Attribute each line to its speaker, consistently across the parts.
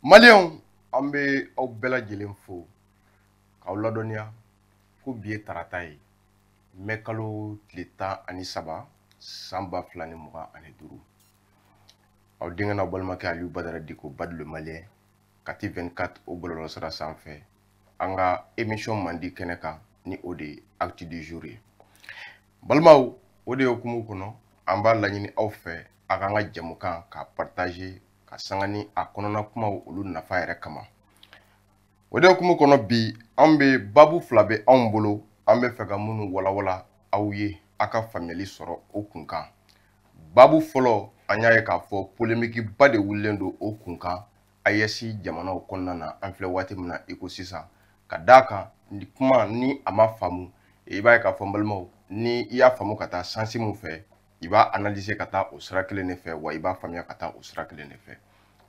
Speaker 1: Maliens an bɛ aw bɛɛ lajɛlen fo k'aw ladɔnniya ko bi ye tarata ye mɛ kalo tile 13 san 2025 aw denkɛ n'aw balimakɛ Aliyu Badara Diko Badi le Malien Kati 24 o bɔlɔlɔsira sanfɛ an ka émission mandi kɛnɛ kan ni o de ye acte du jour ye. Balimaw o de hokumu kɔnɔ an b'a laɲini aw fɛ a k'an ka jamukan ka partager ka sanga ni a kɔnɔna kumaw olu nafa yɛrɛ kama. O de hokumu kɔnɔ bi an bɛ babu fila bɛ anw bolo an bɛ fɛ ka minnu walawala aw ye a ka faamuyali sɔrɔ o kunkan. Babu fɔlɔ an y'a ye k'a fɔ polémique ba de wulilen don o kunkan AES jamanaw kɔnɔna na an filɛ waati min na i ko sisan ka d'a kan ni kuma ni a ma faamu i b'a ye k'a fɔ n balimaw ni i y'a faamu ka taa sansi mun fɛ i b'a analyser ka taa o sira kelen de fɛ wa i b'a faamuya ka taa o sira kelen de fɛ.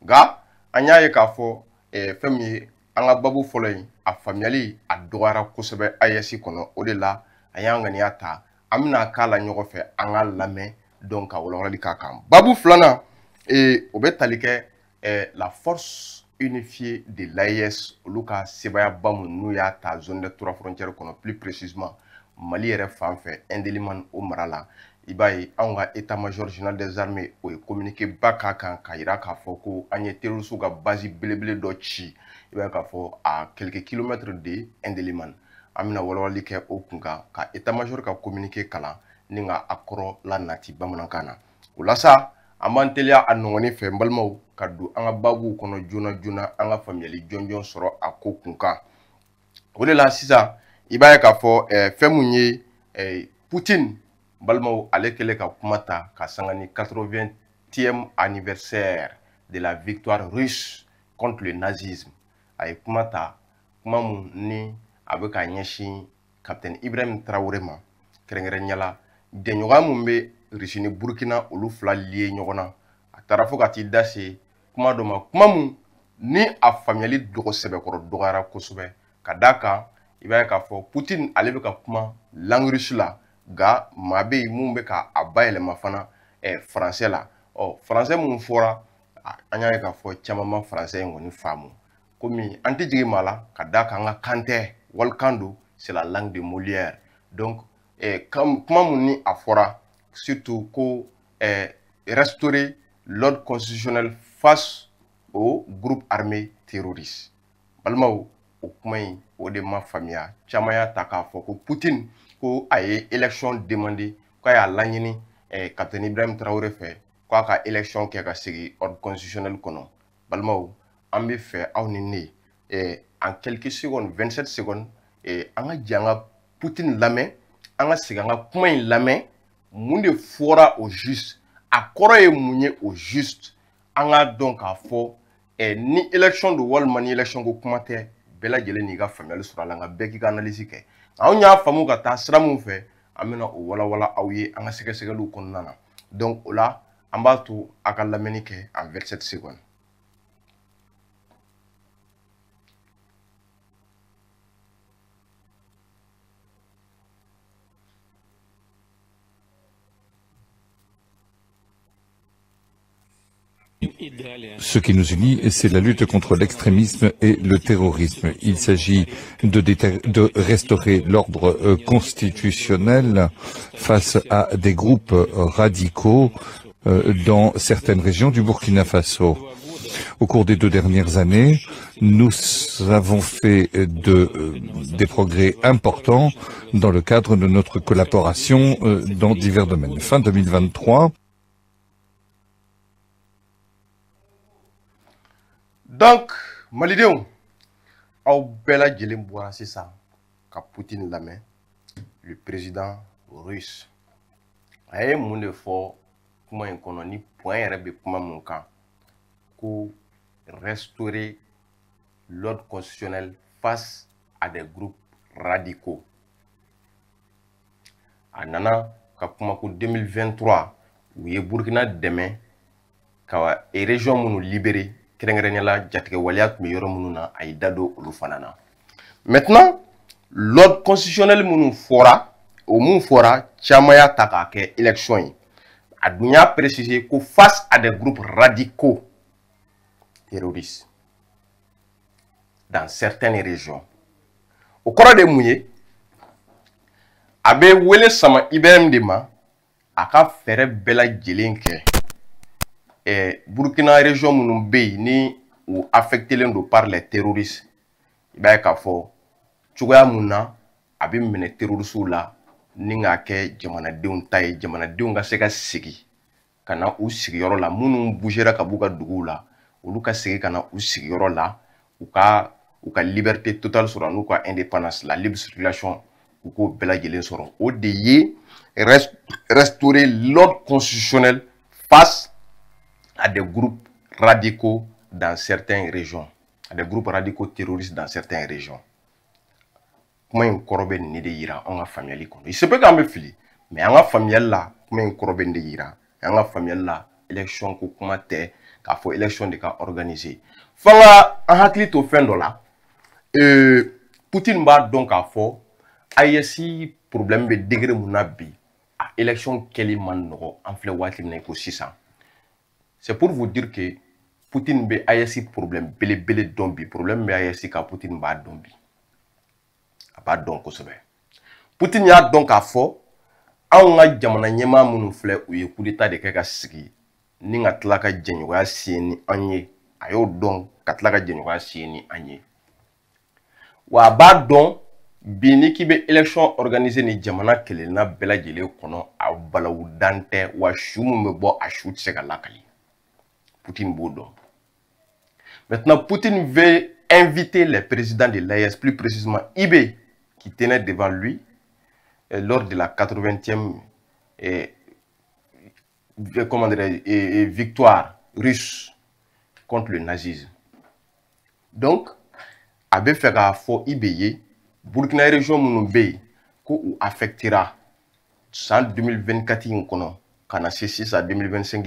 Speaker 1: Nka an y'a ye k'a fɔ fɛn min ye an ka babu fɔlɔ in a faamuyali a dɔgɔyara kosɛbɛ AES kɔnɔ o de la an y'an ŋaniya ta an bɛna k'a la ɲɔgɔn fɛ an ka lamɛn donc ka walawalali k'a kan. Babu filanan o bɛ tali kɛ la force unifiée de l'AES olu ka sebaayaba mun n'u y'a ta zone des 3 frontières kɔnɔ plus précisément Mali yɛrɛ fan fɛ Indelimane o mara la i b'a ye anw ka état major général des armées o ye communiqué ba k'a kan k'a yira k'a fɔ ko an ye terroristes ka base belebele dɔ ci i b'a ye k'a fɔ à quelques kilomètres de Indelimane an bɛna walawalali kɛ o kunkan ka état major ka communiqué kalan ni ka a kɔrɔ la nati bamanankan na o la sa an b'an teliya a nɔgɔni fɛ n balimaw ka don an ka babuw kɔnɔ joona joona an ka faamuyali jɔnjɔn sɔrɔ a ko kunkan o de la sisan i b'a ye k'a fɔ fɛn mun ye Poutine balimaw ale kɛlen ka kuma ta ka sanga ni 80e anniversaire de la victoire russe contre le nazisme a ye kuma ta kuma mun ni a bɛ ka ɲɛsin capitaine Ibrahim Traoré ma kɛrɛnkɛrɛnnenya la jɛɲɔgɔnya mun bɛ Russie ni Burkina olu fila lié ɲɔgɔn na a taara fo ka t'i da se kuma dɔ ma kuma mun ni a faamuyali dɔgɔ sɛbɛkɔrɔ dɔgɔyara kosɛbɛ ka d'a kan i b'a ye k'a fɔ Poutine ale bɛ ka kuma langue russe la nka maa bɛ yen mun bɛ ka a bayɛlɛma fana français la français mun fɔra an y'a ye k'a fɔ caman ma français in kɔni faamu komi an tɛ jigin maa la ka d'a kan an ka kan tɛ walikan don c'est la langue de Molière donc kuma mun ni a fɔra surtout ko restaurer l'ordre constitutionnel face au groupe armé terroriste balimaw o kuma in o de ma faamuya caman y'a ta k'a fɔ ko Poutine ko a ye élection demandé k'a y'a laɲini capitaine Ibrahim Traoré fɛ k'a ka élection kɛ ka segin ordre constitutionnel kɔnɔ balimaw an bɛ fɛ aw ni ne en quelques secondes 27 secondes an ka jɛ an ka Poutine lamɛn an ka segin an ka kuma in lamɛn mun de fɔra au juste a kɔrɔ ye mun ye au juste an k'a dɔn k'a fɔ ni élection don walima ni élection ko kuma tɛ bɛɛ lajɛlen n'i ka faamuyali sɔrɔ a la nka bɛɛ k'i ka analyse kɛ anw y'a faamu ka taa sira mun fɛ an bɛna o walawala aw ye an ka sɛgɛsɛgɛliw kɔnɔna na donc o la an b'a to a ka lamɛnni kɛ en 27 secondes.
Speaker 2: Ce qui nous unit, c'est la lutte contre l'extrémisme et le terrorisme. Il s'agit de restaurer l'ordre constitutionnel face à des groupes radicaux dans certaines régions du Burkina Faso. Au cours des 2 dernières années, nous avons fait des progrès importants dans le cadre de notre collaboration dans divers domaines. Fin 2023.
Speaker 1: Donc malidenw aw bɛɛ lajɛlen bɔra sisan ka Poutine lamɛn le président russe a ye mun de fɔ kuma in kɔnɔ ni point yɛrɛ bɛ kuma mun kan ko restaurer l'ordre constitutionnel face à des groupes radicaux a nana ka kuma ko 2023 u ye Burkina dɛmɛ ka région minnu libéré kɛrɛnkɛrɛnnenya jatigɛ waleya tun bɛ yɔrɔ minnu na a y'i da don olu fana na maintenant l'ordre constitutionnel minnu fɔra o mun fɔra caman y'a ta k'a kɛ élection ye a dun y'a préciser ko face à des groupes radicaux terroristes dans certaines régions. Au cours de mouillé, abe wele sama IBM de ma, aka fere bela jelenke. Burkina région munumbe ni ou affecté l'un par les terroristes. Iba ka fo, chugoya muna, abe mene terroristes la, ninga ke jamana deun tay, jamana deun ga seka sigi. Kana u sigi yoro la, munu bougera ka buka dugu la, ulu ka sigi kana u sigi yoro la, ou ka liberté totale sur nous ka indépendance, la libre circulation, ou ko bela jelen soron. O de ye, restaurer l'ordre constitutionnel face à des groupes radicaux dans certaines régions, à des groupes radicaux terroristes dans certaines régions. Comment une corbe ni de ira, on a famille kono. Il se peut qu'on me fili, mais on a famille là, comment une corbe ni de ira, on a famille là, élection ko kuma te, k'a faut élection de ka organiser. Fanga en hakli to fin dola, Poutine ba donc a fo, ayesi problème be degré munabi, a élection keli man no, en flé wati na ko 600. C'est pour vous dire que Poutine be ayesi problème bele dombi, problème be ayesi ka Poutine ba dombi. Pas donc kosebe. Poutine ya donc a fo, an nga jamana nyema munu flé ou ye coup d'état de keka sigi, ni nga tlaka jenyoya sieni anye, ayo donc katlaka jenyoya sieni anye. Wa ba donc bini ki be élection organisée ni jamana kele na bela jele kono a balawu dante wa shumu me bo a shoot se lakali. Poutine boudon. Maintenant, Poutine veut inviter les présidents de l'AES, plus précisément IB, qui tenait devant lui lors de la 80e victoire russe contre le nazisme. Donc, Abe fera fort IBE, Burkina région Mounoube, qui affectera en 2024, quand 6 à 2025.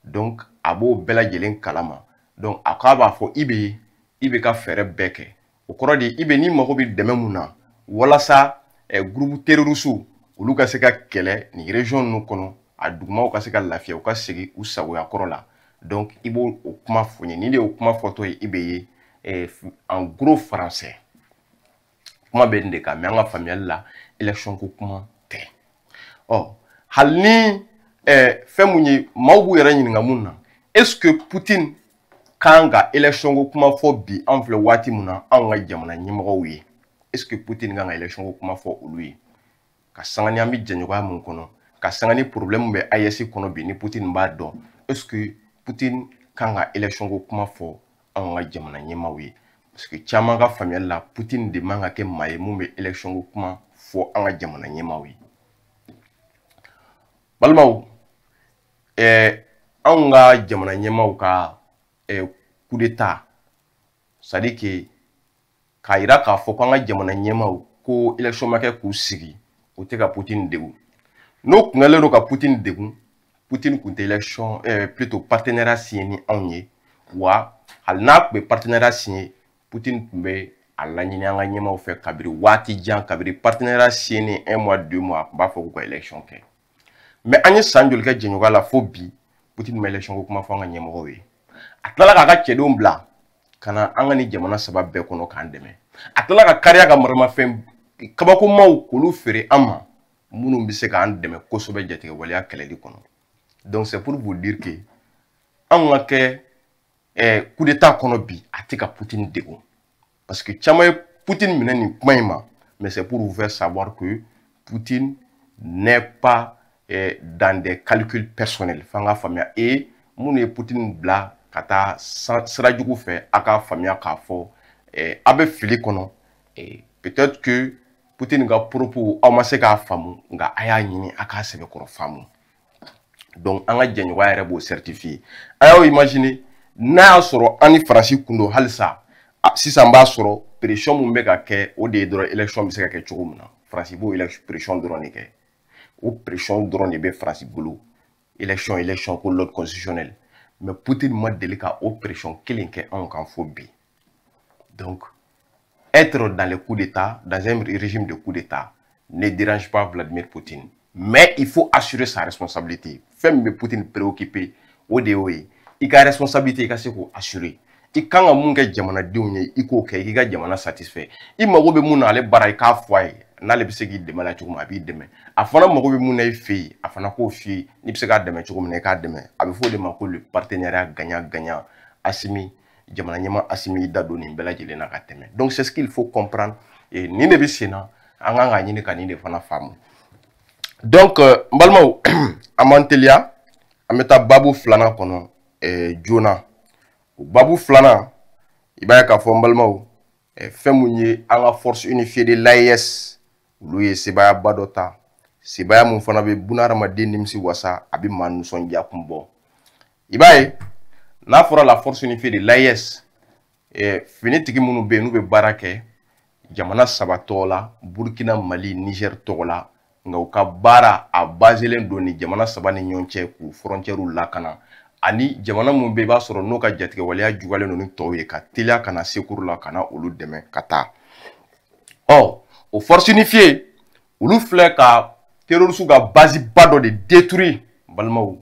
Speaker 1: Donc, Abo Bela Jelen Kalama. Donc, Akaba fo Ibe ka fere beke. Au cours de Ibe ni marobi de memuna. Wala sa, groupe terroriste, ou luka seka kele, ni région nous kono, a dougma ou ka seka lafia, ou ka segi, ou sa ou ya korola. Donc, Ibo ou kuma fonye, ni de ou kuma photo Ibe en gros français. Kuma bendeka, mais en famille la, élection ko kuma te. Oh, halni, femouni, maoubu yara nyinga muna. Est-ce que Poutine, kanga élection ko kuma fo bi envle wati muna anga jamana nyimro wi? Est-ce que Poutine kanga élection ko kuma fo lui? Ka sangani ami janyoga mun kono, ka sangani problème be ayesi kono bi ni Poutine ba don. Est-ce que Poutine kanga élection ko kuma fo anga jamana nyima wi? Parce que chama ga famille la Poutine de manga ke maye mu be élection ko kuma fo anga jamana nyima wi. Balmaw anga jamana nyima ka coup d'état, c'est-à-dire que Kaira ka fo kanga jamana nyema ko élection make ku sigi o te ka Poutine degu no kungale ro ka Poutine degu Poutine kunte élection plutôt partenariat signé anye wa hal na be partenariat signé Poutine be ala nyina nga nyema o fe kabiri wati jan kabiri partenariat signé 1 mois 2 mois ba fo ko élection ke mais anye sanjol ka jenyoga la phobie Poutine me élection ko kuma fo nga nyema we atala ka chedom bla kana angani jamana sabab be kono kan deme atala ka kariya ka marama fem kabako maw kulu fere ama munu bi se ka an deme ko sobe jate waliya keledi kono. Donc c'est pour vous dire que anga ke coup d'état kono bi atika Poutine dego parce que chama Poutine minani kumaima, mais c'est pour vous faire savoir que Poutine n'est pas dans des calculs personnels fanga famia et munu Poutine bla kata sirajugu fait aka famia ka fo abe fili kono peut-être que Poutine ga propos au mase ka famu nga aya nyini aka sebe koro famu. Donc anga jenyo wa rebo certifié ayo imaginer na soro ani franci kundo halsa si samba soro pression mu meka ke o de dro élection bi se ka ke chugumna franci bo élection pression dro ni ke o pression dro ni be franci bulu élection ko l'ordre constitutionnel. Mais Poutine m'a délicat opération killing en phobie. Donc, être dans le coup d'état, dans un régime de coup d'état, ne dérange pas Vladimir Poutine. Mais il faut assurer sa responsabilité. Femme Poutine préoccupé, ODOE, il a responsabilité, il a assurer. i kan ka mun kɛ jamanadenw ye i k'o kɛ i ka jamana satisfait i mago bɛ mun na ale bara i k'a fɔ a ye n'ale bɛ se k'i dɛmɛ la cogo min a b'i dɛmɛ a fana mago bɛ mun na i fɛ yen a fana k'o f'i ye n'i bɛ se k'a dɛmɛ cogo min na i k'a dɛmɛ a bɛ fɔ o de ma ko le partenariat gagnant-gagnant. Assimi jamana ɲɛma Assimi i da don nin bɛɛ lajɛlen na ka tɛmɛ donc c'est ce qu'il faut comprendre nin de bɛ sen na an kan ka ɲini ka nin de fana faamu donc n balimaw an b'an teliya an bɛ taa babu filanan kɔnɔ joona o babu filanan i b'a ye k'a fɔ n balimaw fɛn mun ye an ka force unifiée de l'AES olu ye sebaayaba dɔ ta sebaaya mun fana bɛ bunahadamaden nimisi wasa a bɛ maa nisɔndiya kun bɔ i b'a ye n'a fɔra la force unifiée de l'AES finitigi minnu bɛ yen n'u bɛ baara kɛ jamana saba tɔgɔ la Burkina Mali Niger tɔgɔ la nka u ka baara a baselen don ni jamana saba ni ɲɔgɔn cɛ k'u frontières lakana ani jamana mun bɛ i b'a sɔrɔ n'o ka jatigɛwaleya juguyalen don ni tɔw ye ka teliya ka na secours la ka na olu dɛmɛ ka taa o force unifiée olu filɛ ka terroristes ka base ba dɔ de détruire balimaw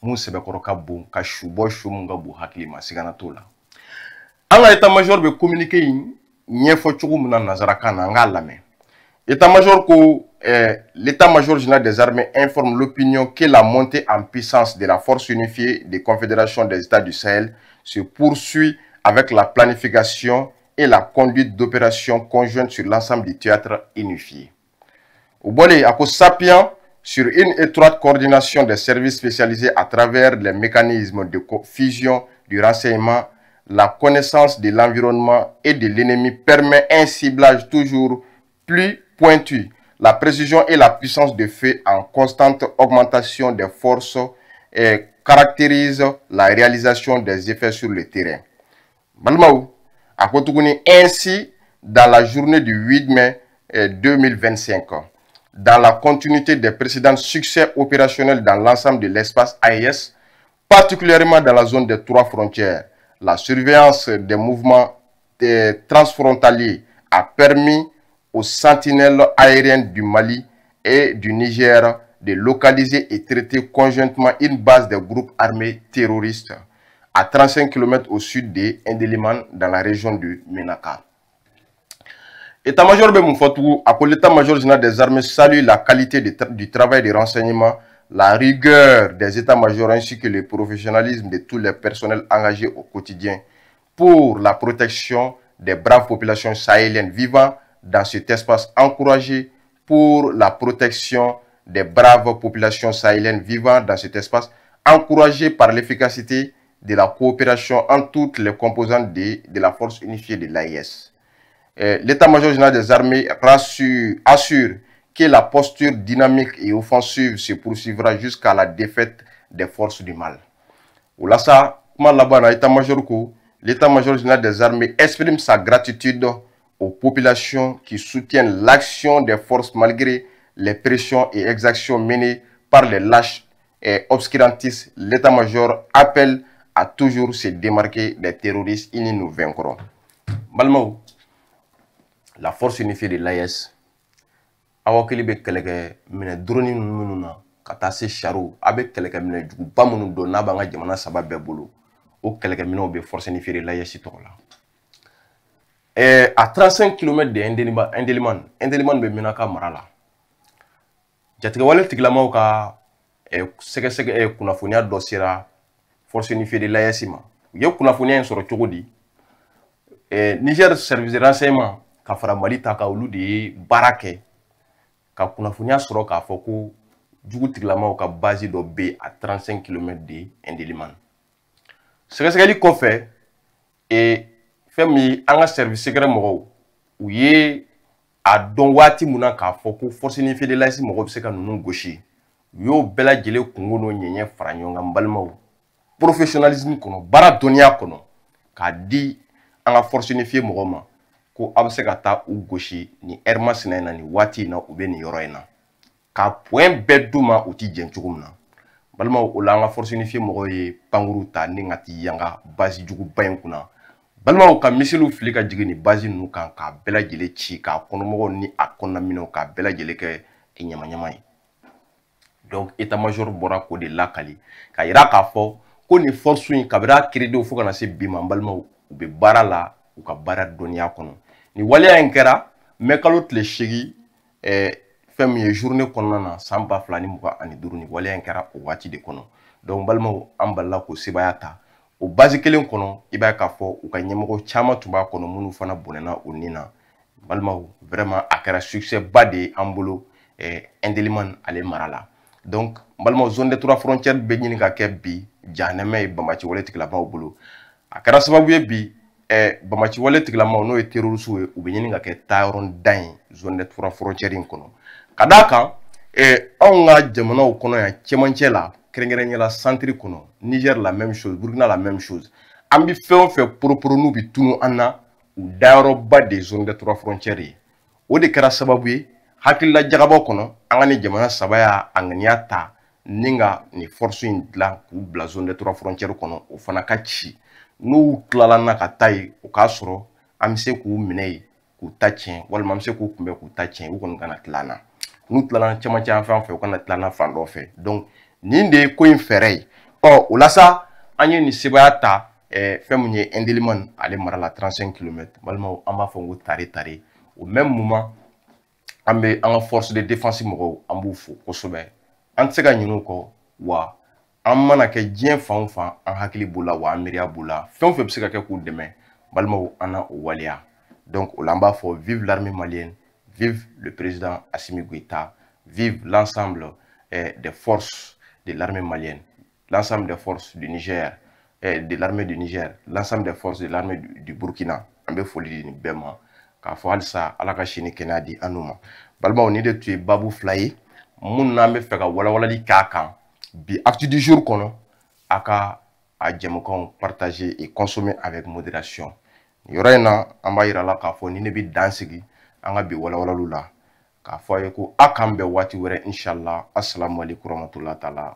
Speaker 1: mun sɛbɛkɔrɔ ka bon ka su bɔ su mun ka bon hakili ma sigana t'o la an ka état major bɛ communiqué in ɲɛfɔ cogo min na nanzarakan na an k'a lamɛn état major ko l'état major général des armées informe l'opinion que la montée en puissance de la force unifiée des confédérations des États du Sahel se poursuit avec la planification et la conduite d'opérations conjointes sur l'ensemble du théâtre unifié. Au Bolé, à cause s'appuyant sur une étroite coordination des services spécialisés à travers les mécanismes de fusion du renseignement, la connaissance de l'environnement et de l'ennemi permet un ciblage toujours plus pointu. La précision et la puissance de feu en constante augmentation des forces caractérisent la réalisation des effets sur le terrain. Balmaou, à Kotoukouni, ainsi, dans la journée du 8 mai 2025, dans la continuité des précédents succès opérationnels dans l'ensemble de l'espace AES, particulièrement dans la zone des trois frontières, la surveillance des mouvements transfrontaliers a permis aux sentinelles aériennes du Mali et du Niger de localiser et traiter conjointement une base des groupes armés terroristes à 35 km au sud de Ndeliman dans la région de Menaka. État-major Bemoufoutou, après l'état-major général des armées, salue la qualité du travail de renseignement, la rigueur des états-majors ainsi que le professionnalisme de tous les personnels engagés au quotidien pour la protection des braves populations sahéliennes vivant dans cet espace, encouragé pour la protection des braves populations sahéliennes vivant dans cet espace, encouragé par l'efficacité de la coopération entre toutes les composantes de la force unifiée de l'AES. L'état-major général des armées assure que la posture dynamique et offensive se poursuivra jusqu'à la défaite des forces du mal. L'état-major général des armées exprime sa gratitude aux populations qui soutiennent l'action des forces malgré les pressions et exactions menées par les lâches et obscurantistes. L'état-major appelle à toujours se démarquer des terroristes. Ils nous vaincront. Balmaou, la force unifiée de l'AES, awakili be keleke mine drone nunu na kata se charo abe keleke mine jugu ba munu do na banga jamana saba be bolo o keleke mine o be force unifiée de l'AES to la à 35 km de Ndeliman be Menaka marala jatige wale tiglamaw ka sege kunafonia do sera force unifiée de l'AES ma ye kunafonia en soro cogodi Niger service de renseignement ka fara Mali ta ka olu de barake ka kunafonia sɔrɔ k'a fɔ ko jugu tigilamaw ka base dɔ be à 35 km de Ndeliman. Sɛgɛsɛgɛli kɔfɛ fɛn min an ka service secret mɔgɔw u ye a dɔn waati mun na k'a fɔ ko force unifiée de l'AES mɔgɔw bɛ se ka ninnu gosi u y'o bɛɛ lajɛlen kungo n'o ɲɛɲɛ fara ɲɔgɔn kan balimaw professionnalisme kɔnɔ baara dɔnniya kɔnɔ k'a di an ka force unifiée mɔgɔw ma ko a bɛ se ka taa u gosi ni heure masina in na ni waati in na u bɛ nin yɔrɔ in na ka point bɛɛ d'u ma u ti jɛn cogo min na balimaw o la an ka force unifiée mɔgɔw ye pankuru ta ni ka ti yanga base juguba in kunna balimaw ka missile fili ka jigin ni base ninnu kan k'a bɛɛ lajɛlen ci k'a kɔnɔmɔgɔw ni a kɔnɔnaminɛw k'a bɛɛ lajɛlen kɛ ɲamanɲaman ye donc état-major bɔra k'o de lakali ka yira k'a fɔ ko ni force in kabiri a créé fo ka na se bi ma balimaw u bɛ baara la u ka baara dɔnniya kɔnɔ ni waleya in kɛra mɛkalo tile 8 fɛn min ye journée kɔnɔna na san 2025 ni waleya in kɛra o waati de kɔnɔ donc balimaw an balila k'o sebaya ta o base kelen kɔnɔ i b'a k'a fɔ u ka ɲɛmɔgɔ caman tun b'a kɔnɔ minnu fana bɔnɛna o nin na balimaw vraiment a kɛra succès ba de ye an bolo Indelimane ale mara la donc balimaw zone des 3 frontières bɛ ɲini ka kɛ bi jahanɛmɛ ye Bamaci wale tigilamaw bolo a kɛra sababu ye bi Bamaci wale tigilamaw n'o ye terroriste ye u bɛ ɲini ka kɛ taayɔrɔ dan ye zone des 3 frontières in kɔnɔ ka d'a kan anw ka jamanaw kɔnɔ yan cɛmancɛ la kɛrɛnkɛrɛnnenya la centre kɔnɔ Niger la même chose Burkina la même chose an bɛ fɛn o fɛn poroporo n'u bɛ tunu an na u dayɔrɔba de zone des 3 frontières ye o de kɛra sababu ye hakilila jagabaw kɔnɔ an ka ni jamana saba y'a ŋaniya ta ni ka ni force in dilan k'u bila zone des 3 frontières kɔnɔ o fana ka ci n'u tilala na ka taa yen o k'a sɔrɔ an bɛ se k'u minɛ yen k'u ta tiɲɛ walima an bɛ se k'u kunbɛn k'u ta tiɲɛ u kɔni kana tila an na n'u tilala cɛmancɛ yan fan fɛ u kana tila an na fan dɔ fɛ donc nin de ye ko in fɛɛrɛ ye o la sa an ye nin sebaya ta fɛn min ye Indelimane ale mara la 35 km balimaw an b'a fɔ ko tare au même moment an bɛ an ka force de défense mɔgɔw an b'u fo kosɛbɛ an tɛ se ka ɲinɛ u kɔ wa an mana kɛ diɲɛ fan o fan an hakili b'u la wa an miiriya b'u la fɛn o fɛn bɛ se ka kɛ k'u dɛmɛ balimaw an na o waleya donc o la an b'a fɔ vive l'armée malienne vive le président Assimi Goïta vive l'ensemble des forces de l'armée malienne l'ensemble des forces du Niger de l'armée du Niger l'ensemble des forces de l'armée du Burkina an bɛ foli di nin bɛɛ ma k'a fɔ halisa ala ka sini kɛnɛya di an n'u ma balimaw ni de tun ye babu 2 ye mun n'an bɛ fɛ ka walawalali k'a kan bi actu du jour kɔnɔ a ka a jɛmukanw partager et consommer avec modération nin yɔrɔ in na an b'a yira la k'a fɔ ni ne bɛ dan sigi an ka bi walawalaliw la k'a fɔ a ye ko a k'an bɛn waati wɛrɛ inshallah assalamu alaikum warahmatullahi taala